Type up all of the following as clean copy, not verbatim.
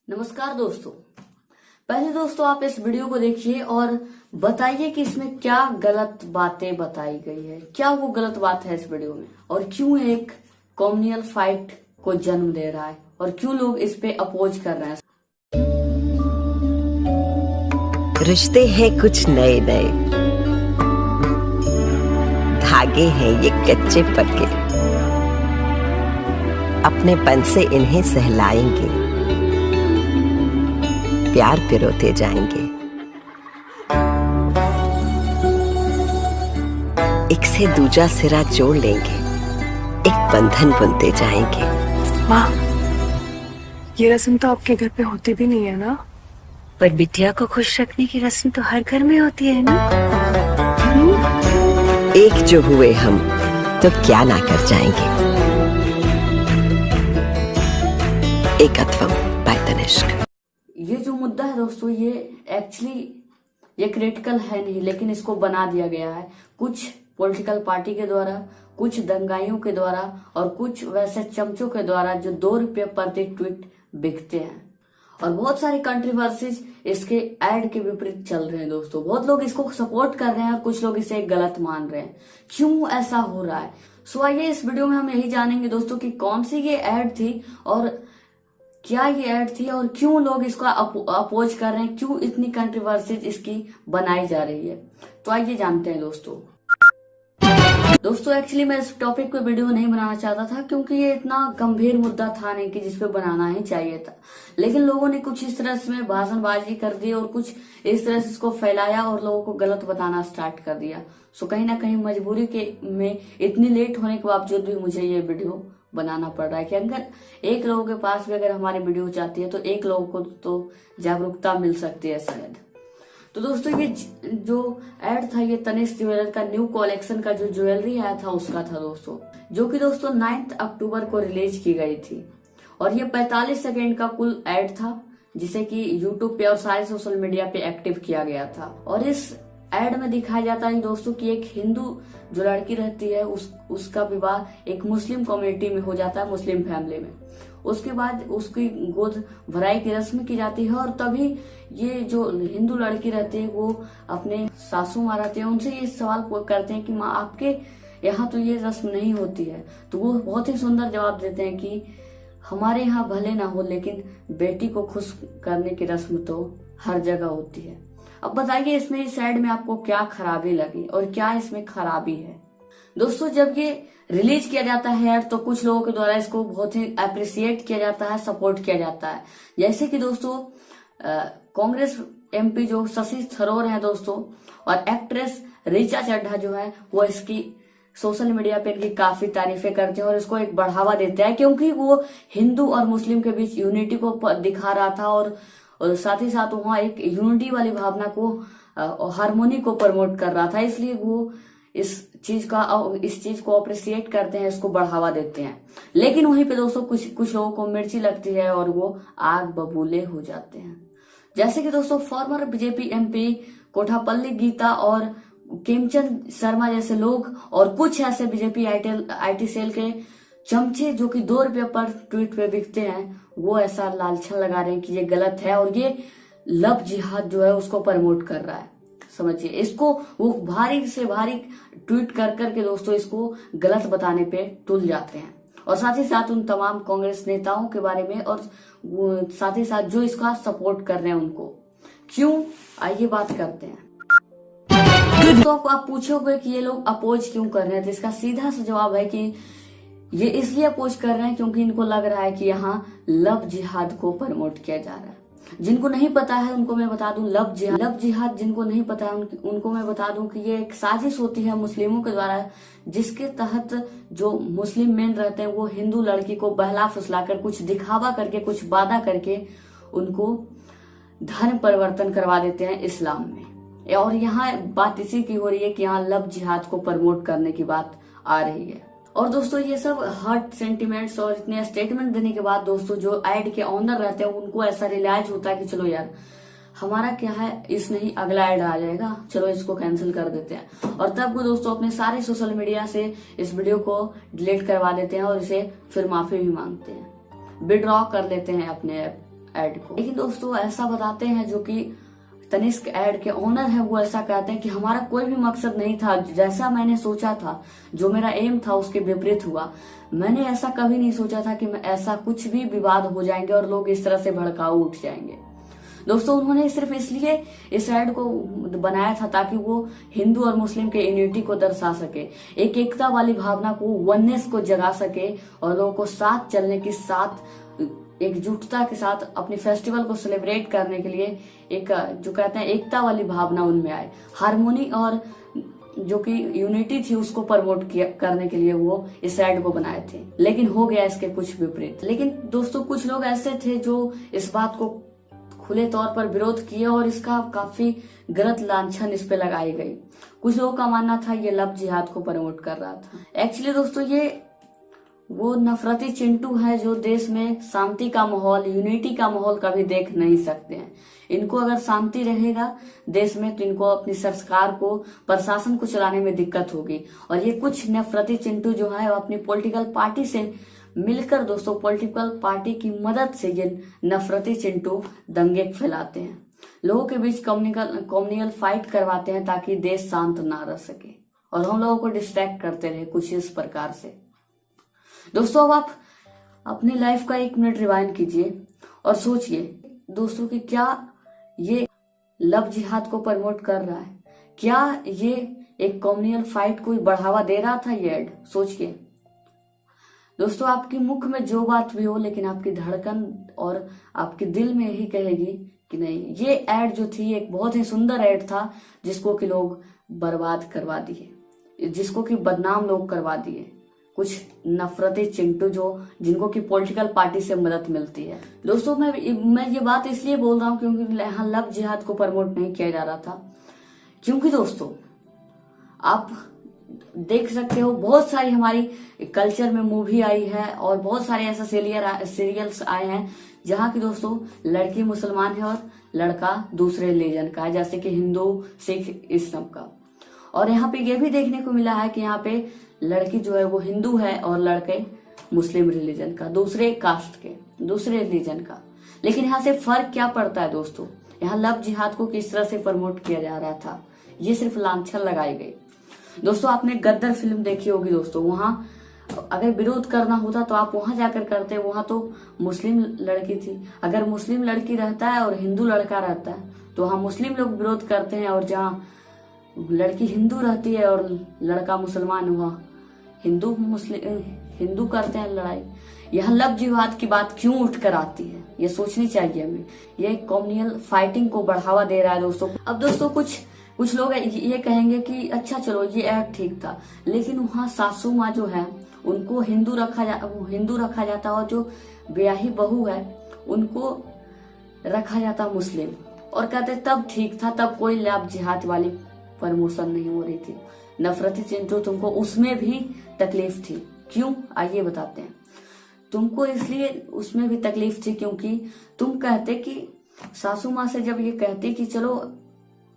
नमस्कार दोस्तों। पहले दोस्तों आप इस वीडियो को देखिए और बताइए कि इसमें क्या गलत बातें बताई गई है, क्या वो गलत बात है इस वीडियो में और क्यों एक कॉम्युनल फाइट को जन्म दे रहा है और क्यों लोग इस पे अपोज कर रहे हैं। रिश्ते हैं कुछ नए नए, धागे हैं ये कच्चे पक्के, अपनेपन से इन्हें सहलाएंगे, प्यार पिरोते जाएंगे, एक से दूजा सिरा जोड़ लेंगे, एक बंधन बुनते जाएंगे। माँ, ये रस्म तो आपके घर पे होती भी नहीं है ना? पर बिटिया को खुश रखने की रस्म तो हर घर में होती है ना। एक जो हुए हम तो क्या ना कर जाएंगे। एकत्वम बाय तनिष्क। ये जो मुद्दा है दोस्तों, ये एक्चुअली ये क्रिटिकल है नहीं, लेकिन इसको बना दिया गया है कुछ पॉलिटिकल पार्टी के द्वारा, कुछ दंगाइयों के द्वारा और कुछ वैसे चमचों के द्वारा जो 2 रुपये प्रति ट्वीट बिकते हैं। और बहुत सारी कंट्रोवर्सीज इसके ऐड के विपरीत चल रहे हैं दोस्तों। बहुत लोग इसको सपोर्ट कर रहे हैं और कुछ लोग इसे गलत मान रहे हैं। क्यों ऐसा हो रहा है? सो आइए इस वीडियो में हम यही जानेंगे दोस्तों कि कौन सी ये ऐड थी और क्या ये ऐड थी और क्यों लोग इसका अपोज कर रहे हैं, क्यों इतनी कंट्रोवर्सीज इसकी बनाई जा रही है। तो आइए जानते हैं दोस्तों एक्चुअली मैं इस टॉपिक पे वीडियो नहीं बनाना चाहता था क्योंकि ये इतना गंभीर मुद्दा था नहीं कि जिसपे बनाना ही चाहिए था, लेकिन लोगों ने कुछ इस तरह से भाषणबाजी कर दी और कुछ इस तरह से इसको फैलाया और लोगों को गलत बताना स्टार्ट कर दिया। सो कहीं ना कहीं मजबूरी के में इतनी लेट होने के बावजूद भी मुझे ये वीडियो बनाना पड़ रहा है कि अगर एक लोगों के पास भी अगर हमारी वीडियो जाती है तो एक लोगों को तो जागरूकता मिल सकती है शायद। तो दोस्तों ये जो ऐड था ये तनिष्क ज्वेलर का न्यू कलेक्शन का जो ज्वेलरी आया था उसका था दोस्तों, जो कि दोस्तों 9 अक्टूबर को रिलीज की गई थी। और ये 45 सेकेंड का कुल ऐड था जिसे कि यूट्यूब पे और सारे सोशल मीडिया पे एक्टिव किया गया था। और इस ऐड में दिखाया जाता है दोस्तों कि एक हिंदू जो लड़की रहती है उसका विवाह एक मुस्लिम कम्युनिटी में हो जाता है, मुस्लिम फैमिली में। उसके बाद उसकी गोद भराई की रस्म की जाती है और तभी ये जो हिंदू लड़की रहती है वो अपने सासू माँ रहती है उनसे ये सवाल करते हैं कि माँ आपके यहाँ तो ये रस्म नहीं होती है। तो वो बहुत ही सुंदर जवाब देते हैं कि हमारे यहाँ भले ना हो लेकिन बेटी को खुश करने की रस्म तो हर जगह होती है। अब बताइए इसमें इस ऐड में आपको क्या खराबी लगी और क्या इसमें खराबी है। दोस्तों जब ये रिलीज किया जाता है ऐड तो कुछ लोगों के द्वारा इसको बहुत ही अप्रिसिएट किया जाता है, सपोर्ट किया जाता है। जैसे कि दोस्तों कांग्रेस एमपी जो शशि थरूर हैं दोस्तों और एक्ट्रेस ऋचा चड्ढा जो है वो इसकी सोशल मीडिया पे इनकी काफी तारीफें करते हैं और इसको एक बढ़ावा देते हैं क्योंकि वो हिंदू और मुस्लिम के बीच यूनिटी को दिखा रहा था और साथ ही साथ वहाँ एक यूनिटी वाली भावना को हारमोनी को प्रमोट कर रहा था। इसलिए वो इस चीज को अप्रिसिएट करते हैं, इसको बढ़ावा देते हैं। लेकिन वहीं पे दोस्तों कुछ लोगों को मिर्ची लगती है और वो आग बबूले हो जाते हैं। जैसे कि दोस्तों former BJP MP Kothapalli Geetha और खेमचंद शर्मा जैसे लोग और कुछ ऐसे बीजेपी आईटी सेल के चमचे जो कि 2 रुपये पर ट्वीट पे बिकते हैं वो ऐसा लालछन लगा रहे हैं कि ये गलत है और ये लव जिहाद जो है उसको प्रमोट कर रहा है। समझिए इसको वो भारी से भारी ट्वीट कर करके दोस्तों इसको गलत बताने पे तुल जाते हैं और साथ ही साथ उन तमाम कांग्रेस नेताओं के बारे में और साथ ही साथ जो इसका सपोर्ट कर रहे हैं उनको क्यों, आइए बात करते हैं। तो आप पूछोगे कि ये लोग अपोज क्यों कर रहे हैं, तो इसका सीधा सा जवाब है कि ये इसलिए अपोज कर रहे हैं क्योंकि इनको लग रहा है कि यहाँ लव जिहाद को प्रमोट किया जा रहा है। जिनको नहीं पता है उनको मैं बता दूं लव जिहाद जिनको नहीं पता है उनको मैं बता दूं कि ये एक साजिश होती है मुस्लिमों के द्वारा जिसके तहत जो मुस्लिम मेन रहते हैं वो हिंदू लड़की को बहला फुसला कर कुछ दिखावा करके कुछ वादा करके उनको धर्म परिवर्तन करवा देते हैं इस्लाम में। और यहाँ बात इसी की हो रही है कि यहाँ लव जिहाद को प्रमोट करने की बात आ रही है। और दोस्तों ये सब हर्ट सेंटिमेंट्स और इतने स्टेटमेंट देने के बाद दोस्तों जो ऐड के ऑनर रहते हैं उनको ऐसा रियलाइज होता है कि चलो यार हमारा क्या है, इस नहीं अगला ऐड आ जाएगा, चलो इसको कैंसिल कर देते हैं। और तब वो दोस्तों अपने सारे सोशल मीडिया से इस वीडियो को डिलीट करवा देते हैं और इसे फिर माफी भी मांगते हैं, विड्रॉ कर लेते हैं अपने ऐड को। लेकिन दोस्तों ऐसा बताते हैं जो कि तनिष्क ऐड के ओनर है, वो ऐसा कहते हैं कि हमारा कोई भी मकसद नहीं था, जैसा मैंने सोचा था, जो मेरा एम था उसके विपरीत हुआ। मैंने ऐसा कभी नहीं सोचा था कि मैं ऐसा कुछ भी विवाद हो जाएंगे और लोग इस तरह से भड़काऊ उठ जाएंगे। दोस्तों उन्होंने सिर्फ इसलिए इस ऐड को बनाया था ताकि वो हिंदू और मुस्लिम के यूनिटी को दर्शा सके, एक एकता वाली भावना को, वननेस को जगा सके और लोगों को साथ चलने की, साथ एकजुटता के साथ अपने फेस्टिवल को सेलिब्रेट करने के लिए एक जो कहते हैं एकता वाली भावना उनमें आए, हारमोनी और जो कि यूनिटी थी उसको प्रमोट करने के लिए वो इस ऐड को बनाए थे। लेकिन हो गया इसके कुछ विपरीत। लेकिन दोस्तों कुछ लोग ऐसे थे जो इस बात को खुले तौर पर विरोध किए और इसका काफी गलत लांछन इस पे लगाई गई। कुछ लोगों का मानना था ये लव जिहाद को प्रमोट कर रहा था। एक्चुअली दोस्तों ये वो नफरती चिंटू है जो देश में शांति का माहौल, यूनिटी का माहौल कभी देख नहीं सकते हैं। इनको अगर शांति रहेगा देश में तो इनको अपनी सरकार को, प्रशासन को चलाने में दिक्कत होगी। और ये कुछ नफरती चिंटू जो है वो अपनी पॉलिटिकल पार्टी से मिलकर, दोस्तों पॉलिटिकल पार्टी की मदद से ये नफरती चिंटू दंगे फैलाते हैं, लोगों के बीच कम्युनल फाइट करवाते हैं ताकि देश शांत ना रह सके और हम लोगों को डिस्ट्रैक्ट करते रहे कुछ इस प्रकार से। दोस्तों अब आप अपनी लाइफ का 1 मिनट रिवाइंड कीजिए और सोचिए दोस्तों कि क्या ये लव जिहाद को प्रमोट कर रहा है, क्या ये एक कम्युनल फाइट को बढ़ावा दे रहा था ये ऐड? सोचिए दोस्तों, आपकी मुख में जो बात भी हो लेकिन आपकी धड़कन और आपके दिल में यही कहेगी कि नहीं, ये ऐड जो थी एक बहुत ही सुंदर ऐड था जिसको कि लोग बर्बाद करवा दिए, जिसको कि बदनाम लोग करवा दिए कुछ नफरती चिंटू जो जिनको कि पॉलिटिकल पार्टी से मदद मिलती है। दोस्तों मैं ये बात इसलिए बोल रहा हूँ क्योंकि यहाँ लव जिहाद को प्रमोट नहीं किया जा रहा था, क्योंकि दोस्तों आप देख सकते हो बहुत सारी हमारी कल्चर में मूवी आई है और बहुत सारे ऐसा सीरियल्स आए हैं जहाँ की दोस्तों लड़की मुसलमान है और लड़का दूसरे रिलीजन का है, जैसे कि हिंदू, सिख, इस्लाम का। और यहाँ पे ये भी देखने को मिला है कि यहाँ पे लड़की जो है वो हिंदू है और लड़के मुस्लिम रिलीजन का, दूसरे कास्ट के, दूसरे रिलीजन का। लेकिन यहाँ से फर्क क्या पड़ता है दोस्तों, यहाँ लव जिहाद को किस तरह से प्रमोट किया जा रहा था, ये सिर्फ लांछन लगाई गई। दोस्तों आपने गद्दर फिल्म देखी होगी दोस्तों, वहां अगर विरोध करना होता तो आप वहां जाकर करते, वहां तो मुस्लिम लड़की थी। अगर मुस्लिम लड़की रहता है और हिंदू लड़का रहता है तो वहां मुस्लिम लोग विरोध करते हैं, और जहाँ लड़की हिंदू रहती है और लड़का मुसलमान हुआ हिंदू करते हैं लड़ाई। यहाँ लव जिहाद की बात क्यों उठ कर आती है, ये सोचनी चाहिए हमें। ये कम्युनल फाइटिंग को बढ़ावा दे रहा है दोस्तों। अब दोस्तों कुछ लोग ये कहेंगे कि अच्छा चलो ये ऐड ठीक था, लेकिन वहाँ सासू माँ जो है उनको हिंदू रखा जाता और जो ब्याही बहू है उनको रखा जाता मुस्लिम, और कहते तब ठीक था, तब कोई लव जिहाद वाली प्रमोशन नहीं हो रही थी। नफरती चिंटू तुमको उसमें भी तकलीफ थी, क्यों आइए बताते हैं। तुमको इसलिए उसमें भी तकलीफ थी क्योंकि तुम कहते कि सासू माँ से जब ये कहते कि चलो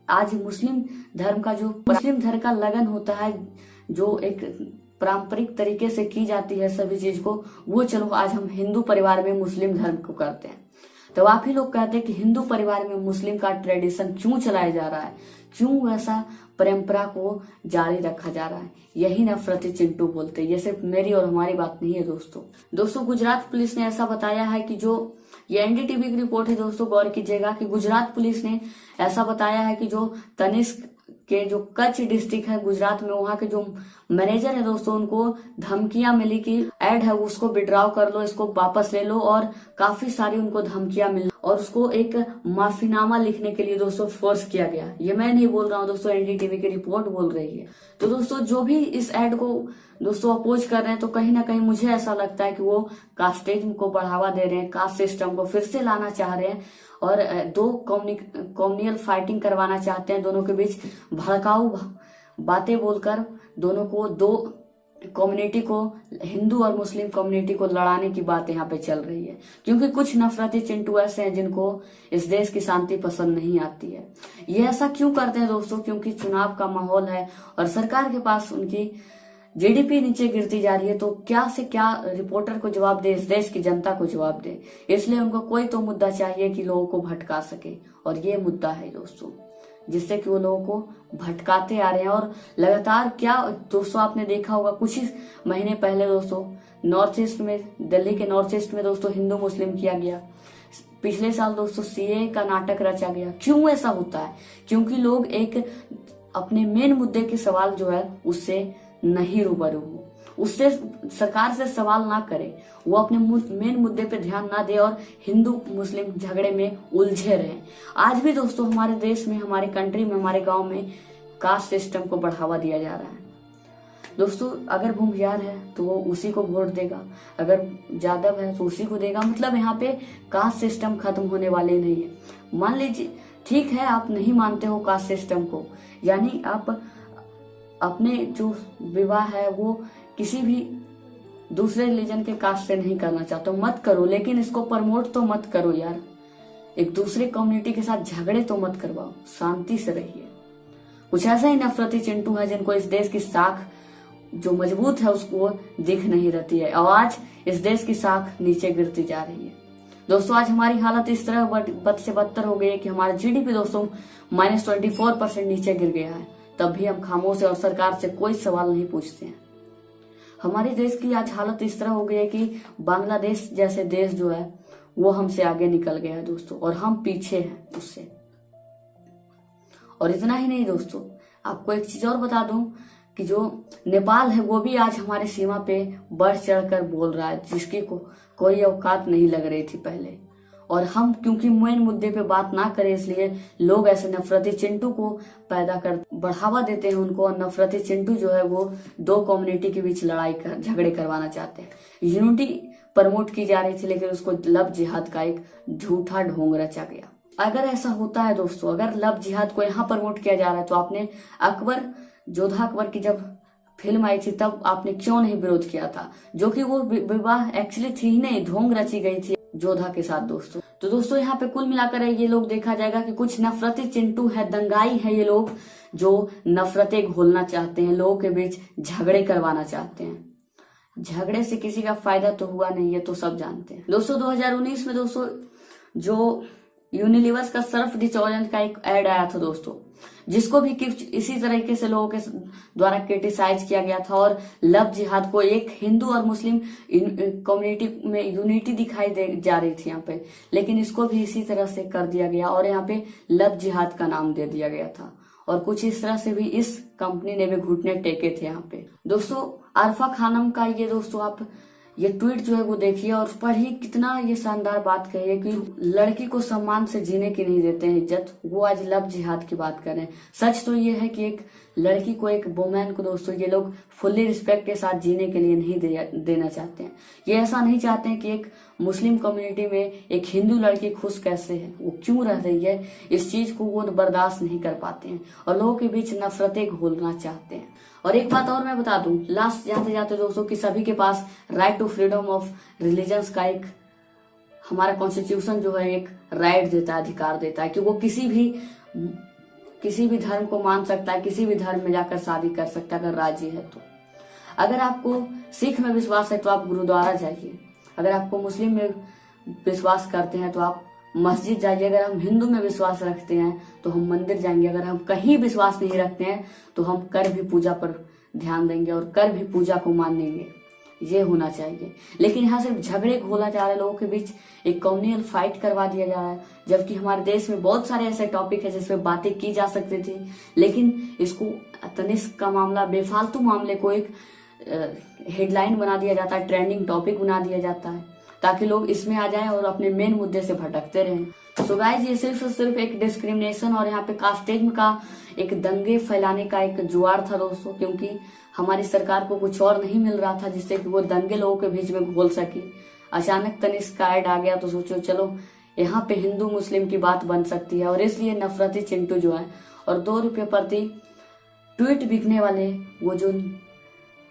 आज मुस्लिम धर्म का लगन होता है जो एक पारंपरिक तरीके से की जाती है सभी चीज को, वो चलो आज हम हिंदू परिवार में मुस्लिम धर्म को करते हैं। तो आप ही लोग कहते हैं कि हिंदू परिवार में मुस्लिम का ट्रेडिशन क्यों चलाया जा रहा है, क्यों ऐसा परंपरा को जारी रखा जा रहा है। यही नफरती चिंटू बोलते हैं। ये सिर्फ मेरी और हमारी बात नहीं है दोस्तों गुजरात पुलिस ने ऐसा बताया है कि जो ये एनडीटीवी की रिपोर्ट है दोस्तों, गौर कीजिएगा कि गुजरात पुलिस ने ऐसा बताया है कि जो तनिष्क के जो कच्छ डिस्ट्रिक्ट है गुजरात में, वहाँ के जो मैनेजर है दोस्तों उनको धमकियां मिली कि ऐड है उसको विड्रॉ कर लो, इसको वापस ले लो, और काफी सारी उनको धमकियां मिली और उसको एक माफीनामा लिखने के लिए दोस्तों फोर्स किया गया। ये मैं नहीं बोल रहा हूँ दोस्तों, एनडीटीवी की रिपोर्ट बोल रही है। तो दोस्तों जो भी इस ऐड को दोस्तों अपोज कर रहे हैं तो कहीं ना कहीं मुझे ऐसा लगता है कि वो कास्टिज्म को बढ़ावा दे रहे हैं, कास्ट सिस्टम को फिर से लाना चाह रहे हैं और दो कम्युनल फाइटिंग करवाना चाहते हैं, दोनों के बीच भड़काऊ बातें बोलकर दोनों को, दो कम्युनिटी को, हिंदू और मुस्लिम कम्युनिटी को लड़ाने की बात यहाँ पे चल रही है। क्योंकि कुछ नफरती चिंटू ऐसे हैं जिनको इस देश की शांति पसंद नहीं आती है। ये ऐसा क्यों करते हैं दोस्तों, क्योंकि चुनाव का माहौल है और सरकार के पास उनकी जीडीपी नीचे गिरती जा रही है, तो क्या से क्या रिपोर्टर को जवाब दे, इस देश की जनता को जवाब दे। इसलिए उनको कोई तो मुद्दा चाहिए कि लोगों को भटका सके, और ये मुद्दा है दोस्तों, जिससे कि वो लोगों को भटकाते आ रहे हैं। और लगातार क्या दोस्तों, आपने देखा होगा कुछ ही महीने पहले दोस्तों नॉर्थ ईस्ट में, दिल्ली के नॉर्थ ईस्ट में दोस्तों हिंदू मुस्लिम किया गया। पिछले साल दोस्तों सीए का नाटक रचा गया। क्यों ऐसा होता है? क्योंकि लोग एक अपने मेन मुद्दे के सवाल जो है उससे नहीं रूबरू हो, उससे सरकार से सवाल ना करे, वो अपने मेन मुद्दे पे ध्यान ना दे और हिंदू मुस्लिम झगड़े में उलझे रहे। आज भी दोस्तों हमारे देश में, हमारे कंट्री में, हमारे गांव में कास्ट सिस्टम को बढ़ावा दिया जा रहा है। दोस्तों अगर भूमिहार है तो वो उसी को वोट देगा, अगर जादव है तो उसी को देगा। मतलब यहाँ पे कास्ट सिस्टम खत्म होने वाले नहीं है। मान लीजिए ठीक है, आप नहीं मानते हो कास्ट सिस्टम को, यानी आप अपने जो विवाह है वो किसी भी दूसरे रिलीजन के कास्ट से नहीं करना चाहते हो, मत करो, लेकिन इसको प्रमोट तो मत करो यार। एक दूसरे कम्युनिटी के साथ झगड़े तो मत करवाओ, शांति से रहिए। कुछ ऐसा ही नफरती चिंटू है जिनको इस देश की साख जो मजबूत है उसको दिख नहीं रहती है, और आज इस देश की साख नीचे गिरती जा रही है। दोस्तों आज हमारी हालत इस तरह बद से बदतर हो गई है कि हमारा जीडीपी दोस्तों -24% नीचे गिर गया है। तब भी हम खामोश है और सरकार से कोई सवाल नहीं पूछते हैं। हमारे देश की आज हालत इस तरह हो गई है कि बांग्लादेश जैसे देश जो है वो हमसे आगे निकल गया है दोस्तों, और हम पीछे हैं उससे। और इतना ही नहीं दोस्तों, आपको एक चीज और बता दूं कि जो नेपाल है वो भी आज हमारे सीमा पे बढ़ चढ़कर बोल रहा है, जिसकी कोई औकात नहीं लग रही थी पहले। और हम क्योंकि मेन मुद्दे पे बात ना करें, इसलिए लोग ऐसे नफरती चिंटू को पैदा कर बढ़ावा देते हैं उनको, और नफरती चिंटू जो है वो दो कम्युनिटी के बीच झगड़े करवाना चाहते हैं। यूनिटी प्रमोट की जा रही थी, लेकिन उसको लव जिहाद का एक झूठा ढोंग रचा गया। अगर ऐसा होता है दोस्तों, अगर लव जिहाद को यहाँ प्रमोट किया जा रहा है, तो आपने जोधा अकबर की जब फिल्म आई थी तब आपने क्यों नहीं विरोध किया था? जो कि वो विवाह एक्चुअली थी ही नहीं, ढोंग रची गई थी जोधा के साथ दोस्तों। तो दोस्तों यहाँ पे कुल मिलाकर ये लोग देखा जाएगा कि कुछ नफरती चिंटू है, दंगाई है ये लोग, जो नफरतें घोलना चाहते हैं, लोगों के बीच झगड़े करवाना चाहते हैं। झगड़े से किसी का फायदा तो हुआ नहीं है, तो सब जानते हैं दोस्तों। 2019 में दोस्तों जो यूनिलीवर का सर्फ डिटर्जेंट का एक ऐड आया था दोस्तों, जिसको भी इसी तरीके से लोगों के द्वारा क्रिटिसाइज किया गया था, और लव जिहाद को एक हिंदू और मुस्लिम कम्युनिटी में यूनिटी दिखाई जा रही थी यहाँ पे, लेकिन इसको भी इसी तरह से कर दिया गया और यहाँ पे लव जिहाद का नाम दे दिया गया था। और कुछ इस तरह से भी इस कंपनी ने भी घुटने टेके थे यहाँ पे दोस्तों। आरफा खानम का ये दोस्तों आप ये ट्वीट जो है वो देखिए और पढ़िए, कितना ये शानदार बात कही है कि लड़की को सम्मान से जीने की नहीं देते हैं इज्जत। वो आज लव जिहाद की बात कर रहे हैं। सच तो ये है कि एक लड़की को, एक वुमेन को दोस्तों ये लोग फुल्ली रिस्पेक्ट के साथ जीने के लिए नहीं देना चाहते हैं। ये ऐसा नहीं चाहते हैं कि एक मुस्लिम कम्युनिटी में एक हिंदू लड़की खुश कैसे है, वो क्यों रह रही है, इस चीज को वो बर्दाश्त नहीं कर पाते हैं और लोगों के बीच नफरतें घोलना चाहते हैं। और एक बात और मैं बता दूं लास्ट जाते जाते दोस्तों कि सभी के पास right to freedom of religions का एक हमारा कॉन्स्टिट्यूशन जो है एक राइट देता है, अधिकार देता है कि वो किसी भी धर्म को मान सकता है, किसी भी धर्म में जाकर शादी कर सकता है अगर राजी है तो। अगर आपको सिख में विश्वास है तो आप गुरुद्वारा जाइए, अगर आपको मुस्लिम में विश्वास करते हैं तो आप मस्जिद जाइए, अगर हम हिंदू में विश्वास रखते हैं तो हम मंदिर जाएंगे, अगर हम कहीं विश्वास नहीं रखते हैं तो हम कर भी पूजा पर ध्यान देंगे और कर भी पूजा को मानेंगे। ये होना चाहिए। लेकिन यहाँ सिर्फ झगड़े घोला जा रहा है, लोगों के बीच एक कम्युनल फाइट करवा दिया जा रहा है, जबकि हमारे देश में बहुत सारे ऐसे टॉपिक है जिसपे बातें की जा सकती थी, लेकिन इसको तनिष्क का मामला, बेफालतू मामले को एक हेडलाइन बना दिया जाता है, ट्रेंडिंग टॉपिक बना दिया जाता है ताकि लोग इसमें आ जाएं और अपने मेन मुद्दे से भटकते रहें। सो गाइस ये सिर्फ एक डिस्क्रिमिनेशन और यहाँ पे कास्टिज्म का एक दंगे फैलाने का एक जुआर था दोस्तों, क्योंकि हमारी सरकार को कुछ और नहीं मिल रहा था जिससे कि वो दंगे लोगों के बीच में घोल सकी। अचानक तनिष्क का ऐड आ गया तो सोचो चलो यहाँ पे हिंदू मुस्लिम की बात बन सकती है, और इसलिए नफरती चिंटू जो है और 2 रुपये प्रति ट्वीट बिकने वाले वो जो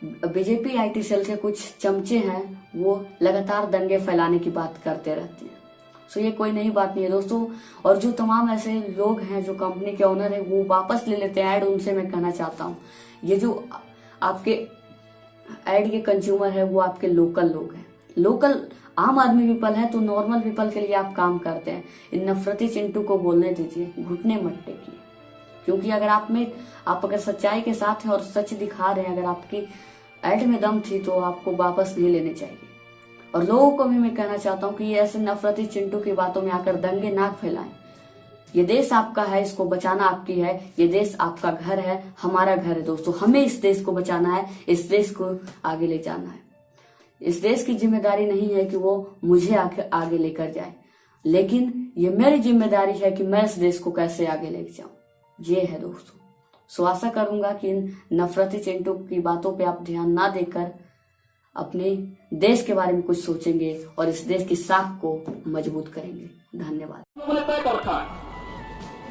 बीजेपी आईटी सेल के कुछ चमचे हैं वो लगातार दंगे फैलाने की बात करते रहते हैं। सो ये कोई नई बात नहीं है दोस्तों। और जो तमाम ऐसे लोग हैं जो कंपनी के ओनर है वो वापस ले लेते हैं ऐड, उनसे मैं कहना चाहता हूँ ये जो आपके ऐड के कंज्यूमर है वो आपके लोकल लोग हैं। लोकल आम आदमी पीपल है तो नॉर्मल पीपल के लिए आप काम करते हैं। इन नफरती चिंटू को बोलने दीजिए, घुटने मत टेकिए, क्योंकि अगर आप अगर सच्चाई के साथ हैं और सच दिखा रहे हैं, अगर आपकी ऐड में दम थी तो आपको वापस नहीं लेने चाहिए। और लोगों को भी मैं कहना चाहता हूँ कि ये ऐसे नफरती चिंटू की बातों में आकर दंगे ना फैलाएं। ये देश आपका है, इसको बचाना आपकी है। ये देश आपका घर है, हमारा घर है दोस्तों। हमें इस देश को बचाना है, इस देश को आगे ले जाना है। इस देश की जिम्मेदारी नहीं है कि वो मुझे आगे लेकर जाए, लेकिन ये मेरी जिम्मेदारी है कि मैं इस देश को कैसे आगे लेकर जाऊं। ये है दोस्तों। सो आशा करूंगा कि इन नफरती चिंटू की बातों पे आप ध्यान ना देकर अपने देश के बारे में कुछ सोचेंगे और इस देश की साख को मजबूत करेंगे। धन्यवाद। उन्होंने तय कर रखा है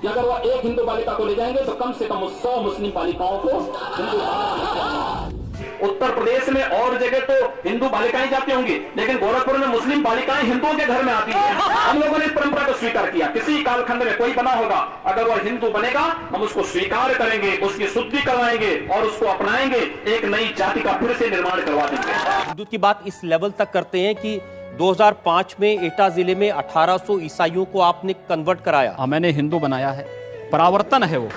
कि अगर वह एक हिंदू बालिका को ले जाएंगे तो कम से कम 100 मुस्लिम बालिकाओं को हिंदू बालिका। उत्तर प्रदेश में और जगह तो हिंदू बालिकाएं जाती होंगी, लेकिन गोरखपुर में मुस्लिम बालिकाएं हिंदुओं के घर में आती हैं। हम लोगों ने इस परंपरा को स्वीकार किया। किसी कालखंड में कोई बना होगा, अगर वह हिंदू बनेगा हम उसको स्वीकार करेंगे, उसकी शुद्धि करवाएंगे और उसको अपनाएंगे, एक नई जाति का फिर से निर्माण करवा देंगे। हिंदू की बात इस लेवल तक करते हैं कि 2005 में एटा जिले में 1800 ईसाइयों को आपने कन्वर्ट कराया। मैंने हिंदू बनाया है, परावर्तन है वो।